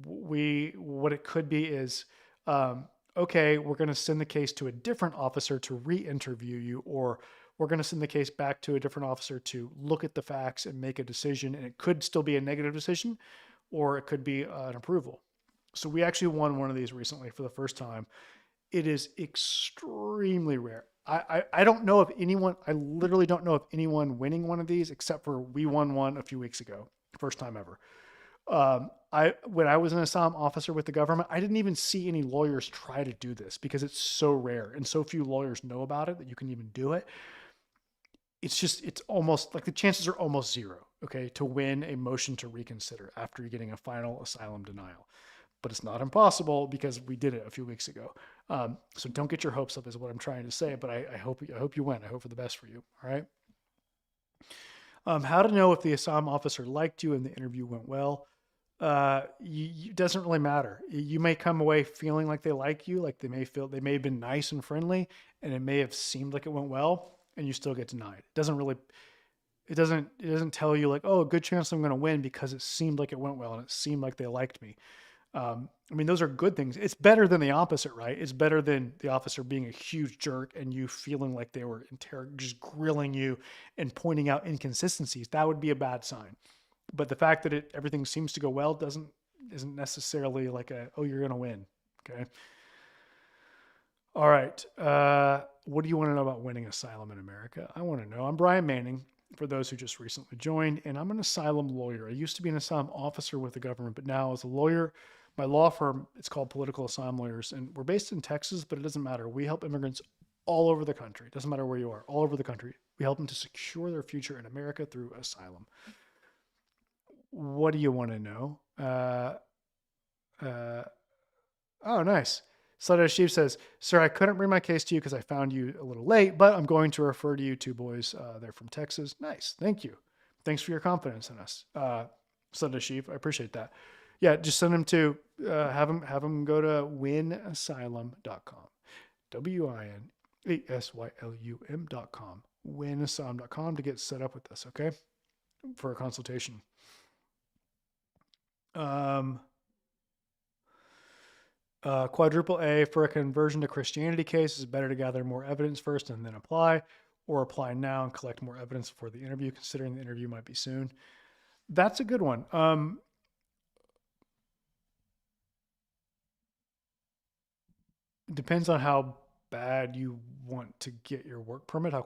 what it could be is okay, we're going to send the case to a different officer to re-interview you, or we're going to send the case back to a different officer to look at the facts and make a decision. And it could still be a negative decision, or it could be an approval. So we actually won one of these recently for the first time. It is extremely rare. I don't know of anyone, I literally don't know of anyone winning one of these except for we won one a few weeks ago. First time ever. When I was an asylum officer with the government, I didn't even see any lawyers try to do this because it's so rare and so few lawyers know about it that you can even do it. It's almost like the chances are almost zero. okay, to win a motion to reconsider after you're getting a final asylum denial. But it's not impossible because we did it a few weeks ago. So don't get your hopes up, is what I'm trying to say. But I hope you win. I hope for the best for you. All right. How to know if the asylum officer liked you and the interview went well? It doesn't really matter. You may come away feeling like they like you, like they may have been nice and friendly, and it may have seemed like it went well, and you still get denied. It doesn't tell you like, oh, a good chance I'm going to win because it seemed like it went well and it seemed like they liked me. I mean, those are good things. It's better than the opposite, right? It's better than the officer being a huge jerk and you feeling like they were just grilling you and pointing out inconsistencies. That would be a bad sign. But the fact that everything seems to go well isn't necessarily like oh, you're gonna win. Okay. All right. What do you want to know about winning asylum in America? I want to know. I'm Brian Manning, for those who just recently joined, and I'm an asylum lawyer. I used to be an asylum officer with the government, but now as a lawyer, my law firm, it's called Political Asylum Lawyers, and we're based in Texas, but it doesn't matter. We help immigrants all over the country. It doesn't matter where you are, all over the country. We help them to secure their future in America through asylum. What do you want to know? Uh, oh, nice. Slaughter Sheep says, "Sir, I couldn't bring my case to you because I found you a little late, but I'm going to refer to you two boys. They're from Texas." Nice. Thank you. Thanks for your confidence in us. Slaughter Sheep, I appreciate that. Yeah, just send them to, have them go to winasylum.com. WINASYLUM.com. Winasylum.com to get set up with us, okay? For a consultation. Quadruple A, for a conversion to Christianity case, is better to gather more evidence first and then apply, or apply now and collect more evidence before the interview, considering the interview might be soon. That's a good one. Depends on how bad you want to get your work permit, how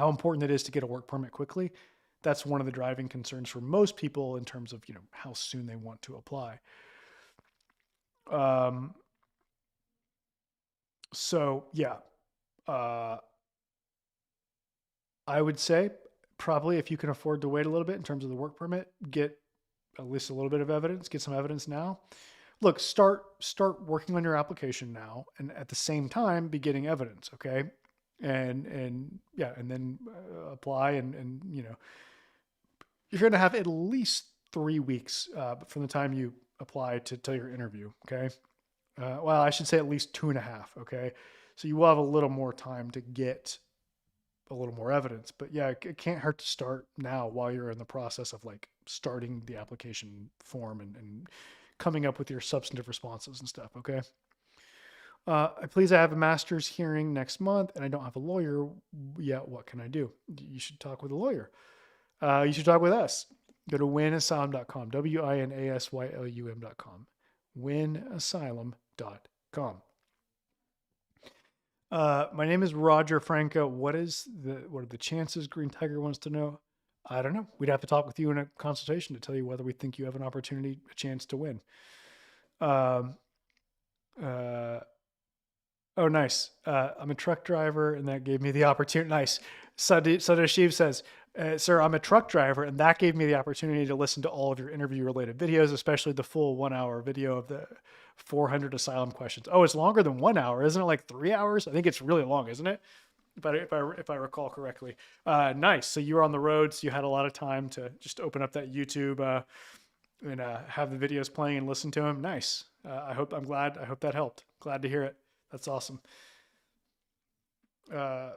important it is to get a work permit quickly. That's one of the driving concerns for most people in terms of, how soon they want to apply. Um, so yeah, uh, I would say probably if you can afford to wait a little bit in terms of the work permit, get at least a little bit of evidence, get some evidence now. Look, start working on your application now, and at the same time be getting evidence, okay? And yeah, and then apply, and you're going to have at least 3 weeks from the time you apply to your interview, okay? Well, I should say at least 2.5, okay? So you will have a little more time to get a little more evidence. But yeah, it can't hurt to start now while you're in the process of like starting the application form and coming up with your substantive responses and stuff. Okay. Please, I have a master's hearing next month and I don't have a lawyer yet. What can I do? You should talk with a lawyer. You should talk with us. Go to winasylum.com, winasylum.com, winasylum.com. My name is Roger Franco. What are the chances? Green Tiger wants to know. I don't know. We'd have to talk with you in a consultation to tell you whether we think you have an opportunity, a chance to win. Um, uh, oh, nice. I'm a truck driver, and that gave me the opportunity. Nice. Sadashiv says, "Sir, I'm a truck driver, and that gave me the opportunity to listen to all of your interview-related videos, especially the full 1 hour video of the 400 asylum questions." Oh, it's longer than 1 hour, isn't it? Like 3 hours? I think it's really long, isn't it? If I recall correctly. Nice. So you were on the road, so you had a lot of time to just open up that YouTube and have the videos playing and listen to them. Nice. I hope that helped. Glad to hear it. That's awesome. Uh,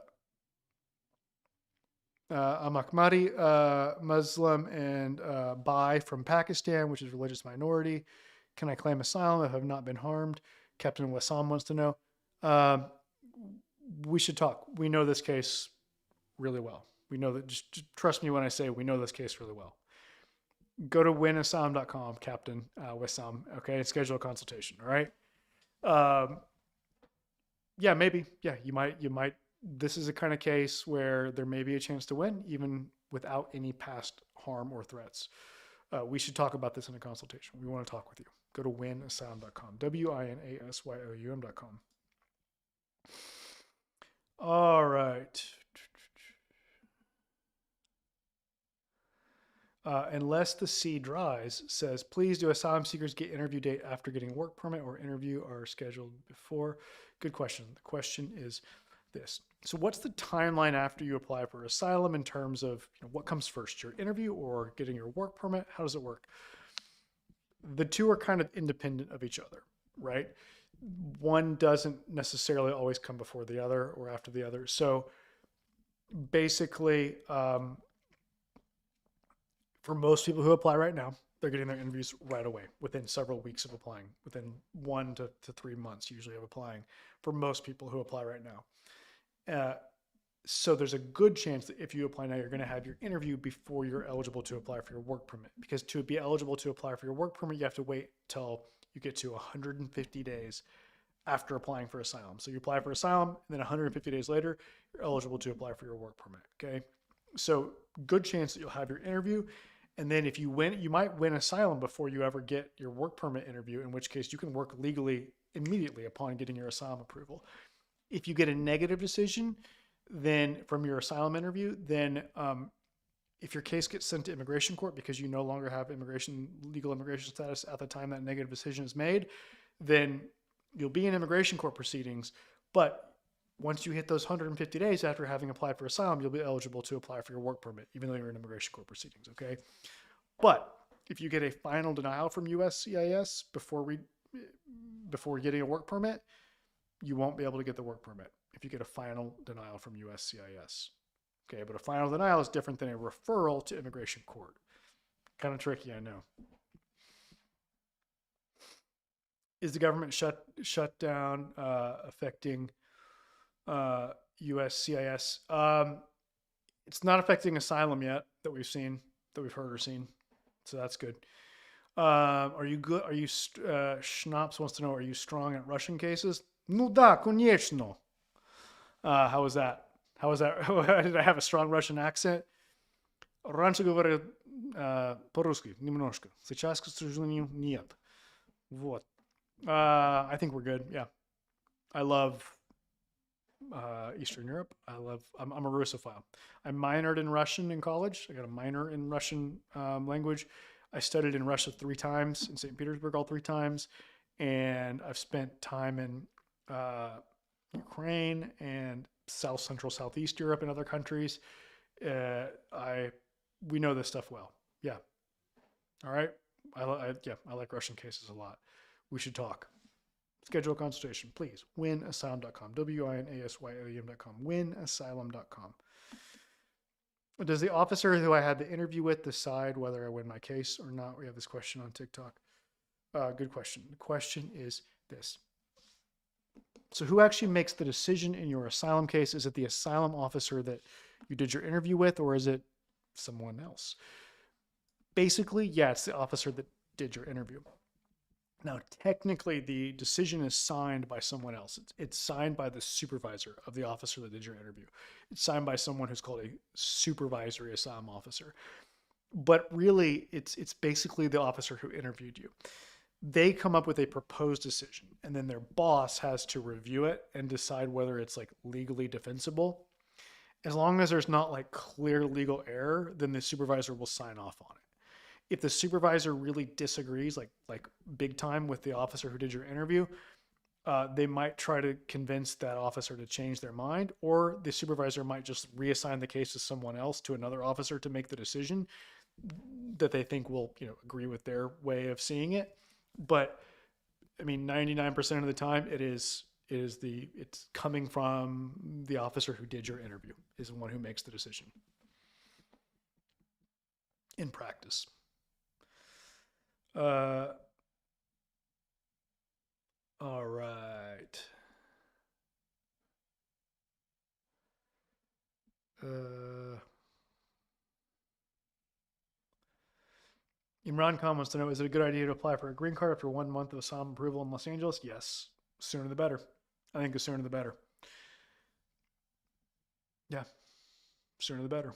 I'm Ahmadi, Muslim, and Bai from Pakistan, which is a religious minority. Can I claim asylum if I've not been harmed? Captain Wassam wants to know. Um, we should talk. We know this case really well. We know that, just trust me when I say we know this case really well. Go to winasylum.com, Captain Wassam, okay, and schedule a consultation, all right? Um, yeah, maybe. Yeah, you might. This is a kind of case where there may be a chance to win, even without any past harm or threats. We should talk about this in a consultation. We want to talk with you. Go to winasylum.com, winasylum.com. All right. unless the sea dries, says, please do asylum seekers get interview date after getting a work permit or interview are scheduled before? Good question. The question is this. So what's the timeline after you apply for asylum in terms of what comes first, your interview or getting your work permit? How does it work? The two are kind of independent of each other, right? One doesn't necessarily always come before the other or after the other. So basically, for most people who apply right now, they're getting their interviews right away within several weeks of applying, within 1 to 3 months usually of applying for most people who apply right now. So there's a good chance that if you apply now, you're going to have your interview before you're eligible to apply for your work permit. Because to be eligible to apply for your work permit, you have to wait till you get to 150 days after applying for asylum. So you apply for asylum, and then 150 days later, you're eligible to apply for your work permit. Okay, so good chance that you'll have your interview, and then if you win, you might win asylum before you ever get your work permit interview. In which case, you can work legally immediately upon getting your asylum approval. If you get a negative decision, then from your asylum interview, then if your case gets sent to immigration court because you no longer have legal immigration status at the time that negative decision is made, then you'll be in immigration court proceedings. But once you hit those 150 days after having applied for asylum, you'll be eligible to apply for your work permit, even though you're in immigration court proceedings. Okay, but if you get a final denial from USCIS before getting a work permit, you won't be able to get the work permit if you get a final denial from USCIS. Okay, but a final denial is different than a referral to immigration court. Kind of tricky, I know. Is the government shutdown affecting USCIS? It's not affecting asylum yet that we've heard or seen, so that's good. Are you good? Schnaps wants to know, are you strong at Russian cases? Ну да, конечно. How was that? Did I have a strong Russian accent? Раньше говорил по-русски немножко. Сейчас, к сожалению, нет. Вот. I think we're good. Yeah. I love Eastern Europe. I'm a Russophile. I minored in Russian in college. I got a minor in Russian language. I studied in Russia 3 times, in St. Petersburg all 3 times. And I've spent time in Ukraine and South Central, Southeast Europe and other countries. We know this stuff well. Yeah. All right. I like Russian cases a lot. We should talk. Schedule a consultation, please. Winasylum.com. WINASYLUM.com. Winasylum.com. Does the officer who I had the interview with decide whether I win my case or not? We have this question on TikTok. Good question. The question is this. So who actually makes the decision in your asylum case? Is it the asylum officer that you did your interview with, or is it someone else? Basically, yeah, it's the officer that did your interview. Now, technically, the decision is signed by someone else. It's signed by the supervisor of the officer that did your interview. It's signed by someone who's called a supervisory asylum officer. But really, it's basically the officer who interviewed you. They come up with a proposed decision, and then their boss has to review it and decide whether it's like legally defensible. As long as there's not like clear legal error, then the supervisor will sign off on it. If the supervisor really disagrees, like big time with the officer who did your interview, they might try to convince that officer to change their mind, or the supervisor might just reassign the case to someone else, to another officer, to make the decision that they think will, agree with their way of seeing it. But I mean, 99% of the time, it's coming from the officer who did your interview is the one who makes the decision in practice. All right. Imran Khan wants to know, is it a good idea to apply for a green card after 1 month of asylum approval in Los Angeles? Yes. Sooner the better. I think the sooner the better. Yeah. Sooner the better.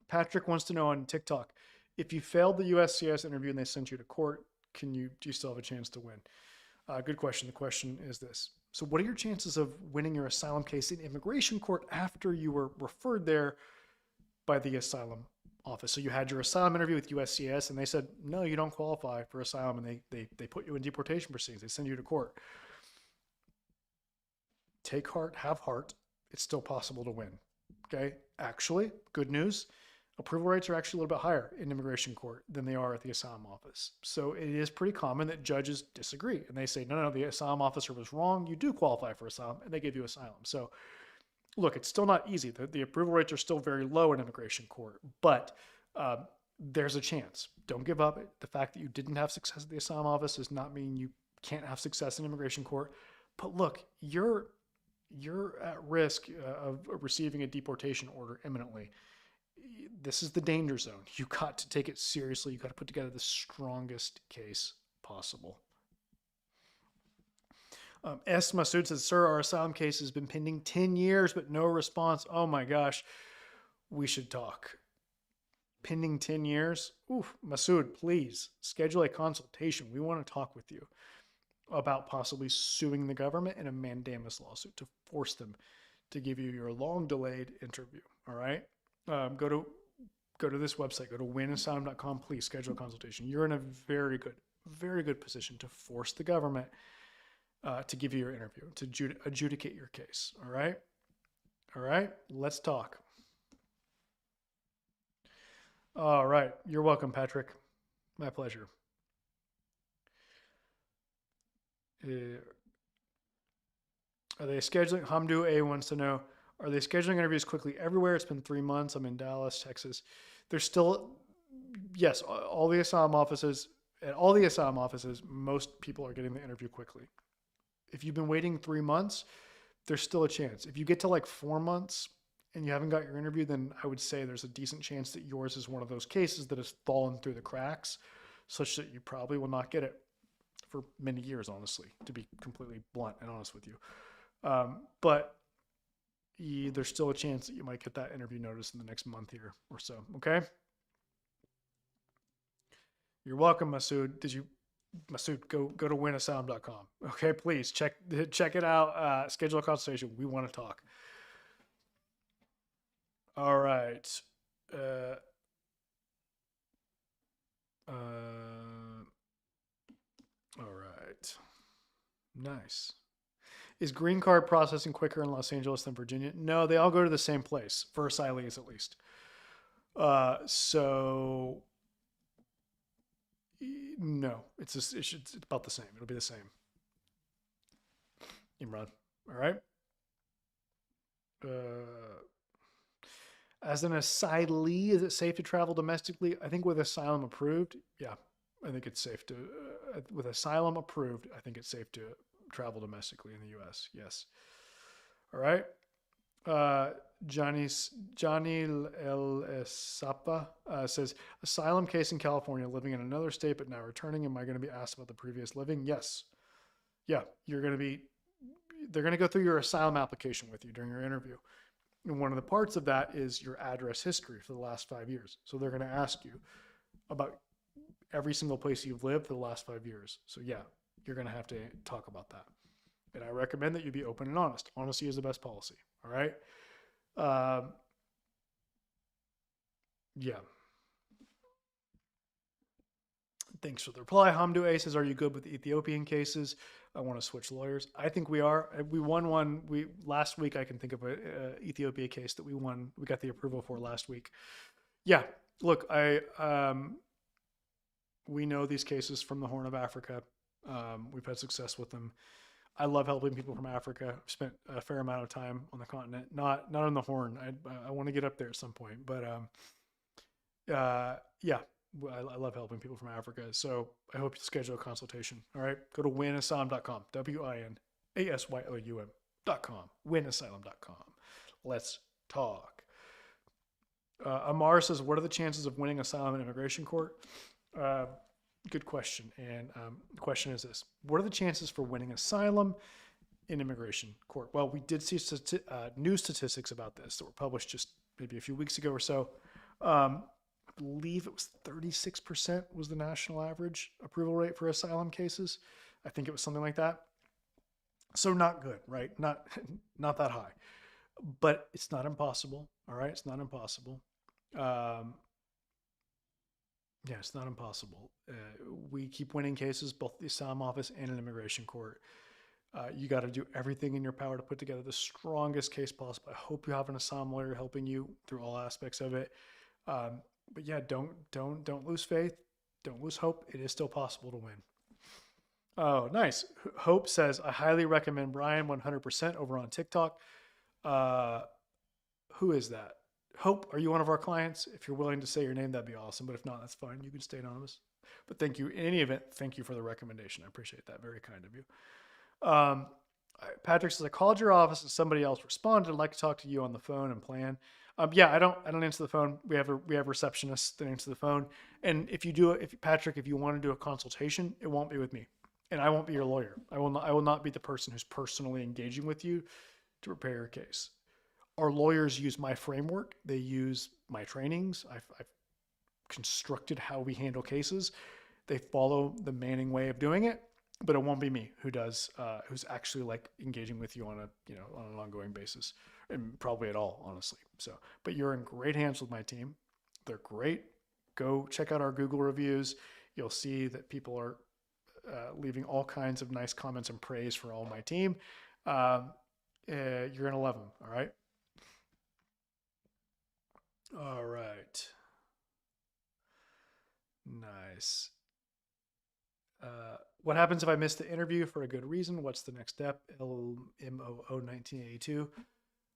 Patrick wants to know on TikTok, if you failed the USCIS interview and they sent you to court, do you still have a chance to win? Good question. The question is this. So, what are your chances of winning your asylum case in immigration court after you were referred there by the asylum office? So, you had your asylum interview with USCIS, and they said, no, you don't qualify for asylum, and they put you in deportation proceedings. They send you to court. Take heart, have heart. It's still possible to win. Okay. Actually, good news. Approval rates are actually a little bit higher in immigration court than they are at the asylum office. So it is pretty common that judges disagree and they say, no, the asylum officer was wrong. You do qualify for asylum, and they give you asylum. So look, it's still not easy. The approval rates are still very low in immigration court, but there's a chance. Don't give up. The fact that you didn't have success at the asylum office does not mean you can't have success in immigration court. But look, you're at risk of receiving a deportation order imminently. This is the danger zone. You got to take it seriously. You got to put together the strongest case possible. S. Masood says, sir, our asylum case has been pending 10 years, but no response. Oh my gosh, we should talk. Pending 10 years? Oof, Masood, please schedule a consultation. We want to talk with you about possibly suing the government in a mandamus lawsuit to force them to give you your long delayed interview. All right. Go to this website, go to winasylum.com, please schedule a consultation. You're in a very good position to force the government to give you your interview, to adjudicate your case. All right. All right. Let's talk. All right. You're welcome, Patrick. My pleasure. Are they scheduling? Hamdu A wants to know, are they scheduling interviews quickly everywhere? It's been 3 months. I'm in Dallas, Texas. There's still, yes, all the asylum offices, at all the asylum offices, most people are getting the interview quickly. If you've been waiting 3 months, there's still a chance. If you get to like 4 months and you haven't got your interview, then I would say there's a decent chance that yours is one of those cases that has fallen through the cracks, such that you probably will not get it for many years, honestly, to be completely blunt and honest with you. But there's still a chance that you might get that interview notice in the next month here or so. Okay. You're welcome, Masood. Masood, go to winasylum.com. Okay, please check it out. Schedule a consultation. We want to talk. All right. All right. Nice. Is green card processing quicker in Los Angeles than Virginia? No, they all go to the same place for asylees, at least. So no, it's about the same. It'll be the same. Imran. All right. As an asylee, is it safe to travel domestically? I think with asylum approved, yeah, I think it's safe to. With asylum approved, I think it's safe to travel domestically in the U.S. Yes. All right. Johnny L. Sapa says, asylum case in California, living in another state but now returning. Am I going to be asked about the previous living? Yes. Yeah, they're going to go through your asylum application with you during your interview. And one of the parts of that is your address history for the last 5 years. So they're going to ask you about every single place you've lived for the last 5 years. So yeah, you're going to have to talk about that. And I recommend that you be open and honest. Honesty is the best policy. All right. Yeah. Thanks for the reply. Hamdu A says, are you good with Ethiopian cases? I want to switch lawyers. I think we are. We won one. Last week, I can think of a Ethiopia case that we won. We got the approval for last week. Yeah. Look, we know these cases from the Horn of Africa. We've had success with them. I love helping people from Africa. I've spent a fair amount of time on the continent, not on the Horn. I want to get up there at some point, but yeah, I love helping people from Africa. So I hope you schedule a consultation. All right, go to winasylum.com, WINASYLUM.com, winasylum.com. Let's talk. Amar says, what are the chances of winning asylum in immigration court? Good question. And the question is this: what are the chances for winning asylum in immigration court? Well, we did see new statistics about this that were published just maybe a few weeks ago or so. I believe it was 36% was the national average approval rate for asylum cases. I think it was something like that. So not good, right? Not not that high, but it's not impossible. All right, it's not impossible. Um, yeah, it's not impossible. We keep winning cases, both the asylum office and an immigration court. You got to do everything in your power to put together the strongest case possible. I hope you have an asylum lawyer helping you through all aspects of it. But yeah, don't lose faith. Don't lose hope. It is still possible to win. Oh, nice. Hope says, I highly recommend Brian 100% over on TikTok. Uh, who is that? Hope, are you one of our clients? If you're willing to say your name, that'd be awesome. But if not, that's fine. You can stay anonymous. But thank you. In any event, thank you for the recommendation. I appreciate that. Very kind of you. Patrick says, I called your office and somebody else responded. I'd like to talk to you on the phone and plan. Yeah, I don't answer the phone. We have receptionists that answer the phone. And if you do it, if Patrick, if you want to do a consultation, it won't be with me, and I won't be your lawyer. I will not be the person who's personally engaging with you to prepare your case. Our lawyers use my framework. They use my trainings. I've constructed how we handle cases. They follow the Manning way of doing it, but it won't be me who's actually like engaging with you on an ongoing basis, and probably at all, honestly. So, but you're in great hands with my team. They're great. Go check out our Google reviews. You'll see that people are leaving all kinds of nice comments and praise for all my team. You're gonna love them. All right. All right. Nice. What happens if I miss the interview for a good reason? What's the next step? LMOO 1982.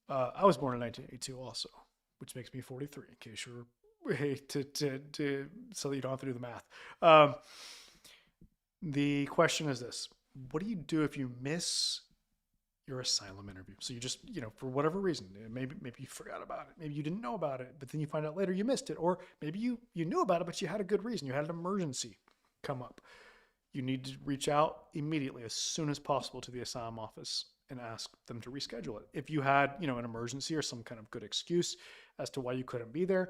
I was born in 1982 also, which makes me 43, in case you're, hey, so that you don't have to do the math. The question is this: what do you do if you miss your asylum interview? So you just, for whatever reason, maybe you forgot about it, maybe you didn't know about it, but then you find out later you missed it, or maybe you knew about it, but you had a good reason, you had an emergency come up. You need to reach out immediately, as soon as possible, to the asylum office and ask them to reschedule it. If you had, an emergency or some kind of good excuse as to why you couldn't be there,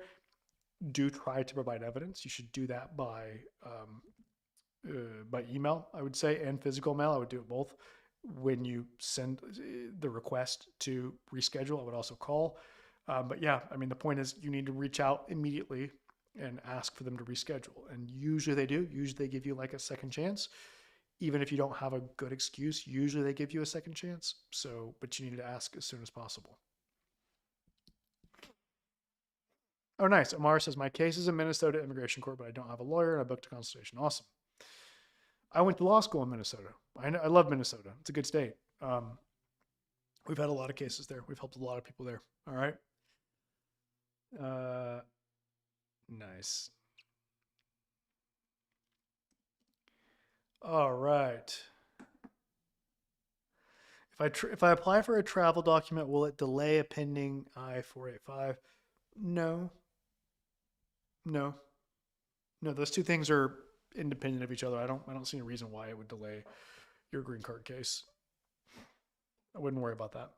do try to provide evidence. You should do that by email, I would say, and physical mail. I would do it both. When you send the request to reschedule, I would also call. But yeah, I mean, the point is you need to reach out immediately and ask for them to reschedule. And usually they do. Usually they give you like a second chance. Even if you don't have a good excuse, usually they give you a second chance. So, but you need to ask as soon as possible. Oh, nice. Amar says, my case is in Minnesota Immigration Court, but I don't have a lawyer and I booked a consultation. Awesome. I went to law school in Minnesota. I love Minnesota. It's a good state. We've had a lot of cases there. We've helped a lot of people there. All right. Nice. All right. If I apply for a travel document, will it delay a pending I-485? No, no, no. Those two things are independent of each other. I don't see any reason why it would delay your green card case. I wouldn't worry about that.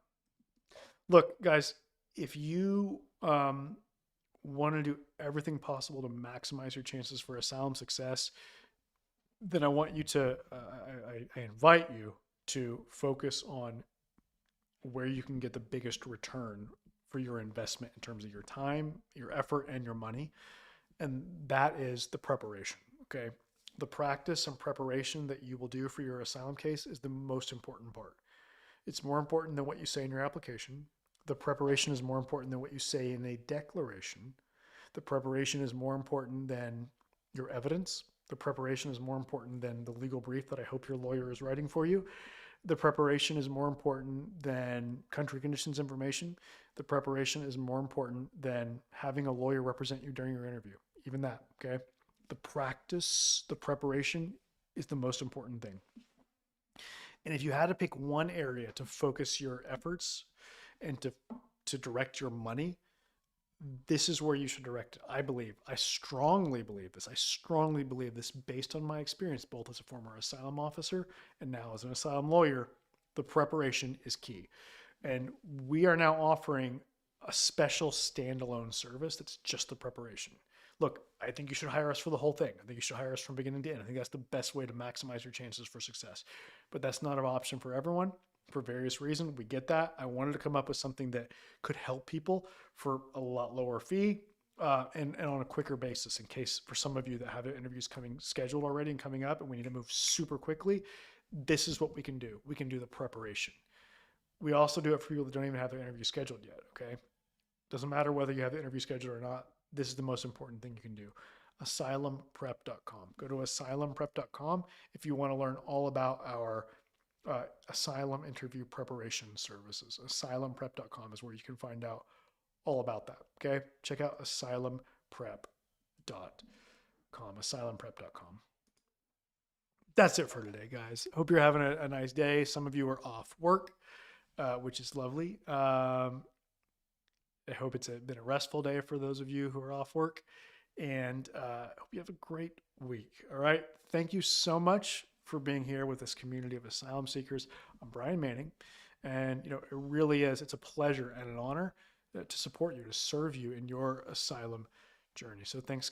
Look, guys, if you want to do everything possible to maximize your chances for asylum success, then I want you to, I invite you to focus on where you can get the biggest return for your investment in terms of your time, your effort, and your money. And that is the preparation. Okay. The practice and preparation that you will do for your asylum case is the most important part. It's more important than what you say in your application. The preparation is more important than what you say in a declaration. The preparation is more important than your evidence. The preparation is more important than the legal brief that I hope your lawyer is writing for you. The preparation is more important than country conditions information. The preparation is more important than having a lawyer represent you during your interview. Even that, okay? The practice, the preparation is the most important thing. And if you had to pick one area to focus your efforts and to direct your money, this is where you should direct it. I strongly believe this. I strongly believe this based on my experience, both as a former asylum officer and now as an asylum lawyer. The preparation is key. And we are now offering a special standalone service that's just the preparation. look, I think you should hire us for the whole thing. I think you should hire us from beginning to end. I think that's the best way to maximize your chances for success. But that's not an option for everyone for various reasons. We get that. I wanted to come up with something that could help people for a lot lower fee, and on a quicker basis, in case for some of you that have interviews coming scheduled already and coming up and we need to move super quickly. This is what we can do. We can do the preparation. We also do it for people that don't even have their interview scheduled yet. Okay. Doesn't matter whether you have the interview scheduled or not. This is the most important thing you can do. Asylumprep.com. Go to asylumprep.com if you want to learn all about our asylum interview preparation services. Asylumprep.com is where you can find out all about that. Okay. Check out asylumprep.com. Asylumprep.com. That's it for today, guys. Hope you're having a nice day. Some of you are off work, which is lovely. I hope it's been a restful day for those of you who are off work, and I hope you have a great week. All right. Thank you so much for being here with this community of asylum seekers. I'm Brian Manning, and it really is. It's a pleasure and an honor to support you, to serve you in your asylum journey. So thanks, guys.